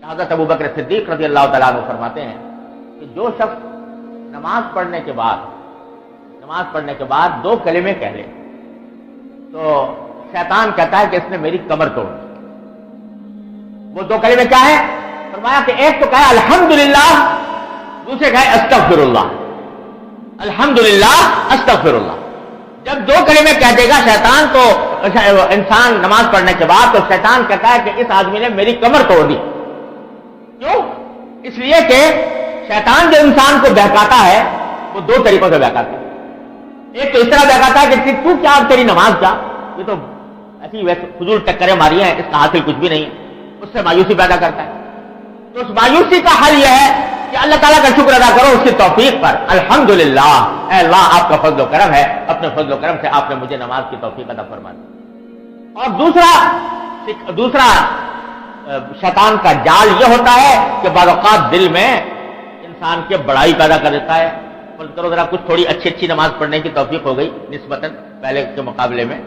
حضرت ابو بکر صدیق رضی اللہ تعالیٰ عنہ فرماتے ہیں کہ جو شخص نماز پڑھنے کے بعد دو کلمے کہہ لے تو شیطان کہتا ہے کہ اس نے میری کمر توڑ دی۔ وہ دو کلمے کیا ہے؟ فرمایا کہ ایک تو کہا الحمدللہ، دوسرے کہا استغفر اللہ۔ الحمدللہ استغفر اللہ۔ جب دو کلمے کہہ دے گا شیطان تو انسان نماز پڑھنے کے بعد، تو شیطان کہتا ہے کہ اس آدمی نے میری کمر توڑ دی۔ کیوں؟ اس لیے کہ شیطان جو انسان کو بہکاتا ہے وہ دو طریقوں سے بہکاتا ہے۔ ایک تو اس طرح بہکاتا ہے کہ تو کیا تیری نماز کیا، یہ تو ایسی ویسے فضول ٹکریں ماری ہیں، اس کا حاصل کچھ بھی نہیں، اس سے مایوسی پیدا کرتا ہے۔ تو اس مایوسی کا حل یہ ہے کہ اللہ تعالیٰ کا شکر ادا کرو اس کی توفیق پر۔ الحمدللہ، اے اللہ آپ کا فضل و کرم ہے، اپنے فضل و کرم سے آپ نے مجھے نماز کی توفیق عطا فرما دی۔ اور دوسرا شیطان کا جال یہ ہوتا ہے کہ بعض اوقات دل میں انسان کے بڑائی پیدا کر دیتا ہے۔ فرض کرو ذرا کچھ تھوڑی اچھی نماز پڑھنے کی توفیق ہو گئی نسبتاً پہلے کے مقابلے میں،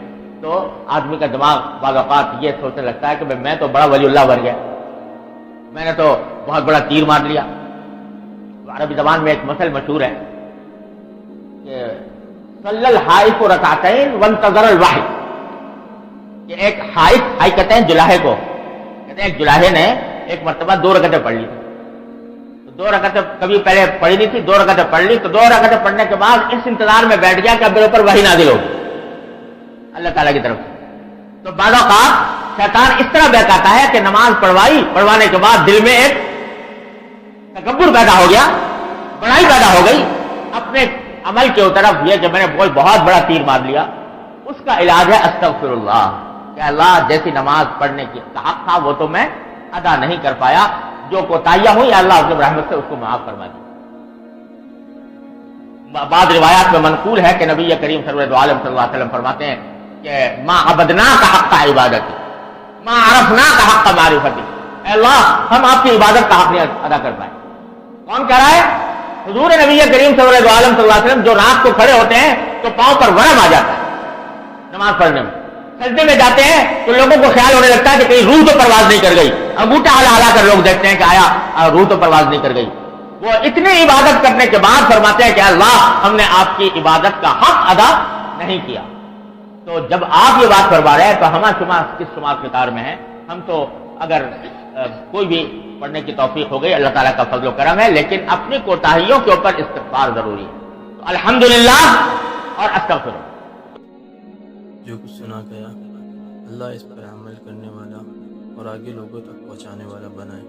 تو آدمی کا دماغ بعض اوقات یہ سوچنے لگتا ہے کہ میں تو بڑا ولی اللہ بن گیا، میں نے تو بہت بڑا تیر مار لیا۔ عربی زبان میں ایک مثل مشہور ہے کہ صلی الحائف رکعتین وانتظر الواحد، کہ ایک حائف کہتے ہیں جلاہے کو، کہتے ہیں ایک جلاہے نے ایک مرتبہ 2 رکعتیں پڑھ لی، تو 2 رکعتیں کبھی پہلے پڑھی نہیں تھی، 2 رکعتیں پڑھ لی، تو 2 رکعتیں پڑھنے کے بعد اس انتظار میں بیٹھ گیا کہ اب میرے اوپر وحی نازل ہوگی اللہ تعالیٰ کی طرف سے۔ تو بعض اوقات شیطان اس طرح بہکاتا ہے کہ نماز پڑھوانے کے بعد دل میں ایک تکبر پیدا ہو گیا، بڑائی پیدا ہو گئی اپنے عمل کے طرف، یہ کہ میں نے کوئی بہت بڑا تیر مار لیا۔ اس کا علاج ہے استغفر اللہ، کہ اللہ جیسی نماز پڑھنے کی حق تھا وہ تو میں ادا نہیں کر پایا، جو کوتاہیاں ہوئی اللہ اپنی رحمت سے اس کو معاف فرما دی۔ بعض روایات میں منقول ہے کہ نبی کریم صلی اللہ علیہ وسلم فرماتے ہیں کہ ما عبدنا کا حق عبادتی، ما عرفنا کا حق معرفتی، اے اللہ ہم آپ کی عبادت کا حق نہیں ادا کر پائے۔ کون کہہ رہا ہے؟ حضور نبی کریم صلی اللہ علیہ وسلم، جو رات کو کھڑے ہوتے ہیں تو پاؤں پر ورم آ جاتا ہے نماز پڑھنے میں، سجدے میں جاتے ہیں تو لوگوں کو خیال ہونے لگتا ہے کہ کہیں روح تو پرواز نہیں کر گئی، انگوٹھا ہلا کر لوگ دیکھتے ہیں کہ آیا روح تو پرواز نہیں کر گئی۔ وہ اتنی عبادت کرنے کے بعد فرماتے ہیں کہ اللہ ہم نے آپ کی عبادت کا حق ادا نہیں کیا۔ تو جب آپ یہ بات فرما رہے ہیں تو ہمارا شمار کس شمار قطار میں ہے؟ ہم تو اگر کوئی بھی پڑھنے کی توفیق ہو گئی اللہ تعالیٰ کا فضل و کرم ہے، لیکن اپنی کوتاہیوں کے اوپر استغفار ضروری ہے۔ تو الحمدللہ اور استغفر۔ جو کچھ سنا گیا اللہ اس پر عمل کرنے والا اور آگے لوگوں تک پہنچانے والا بنائے۔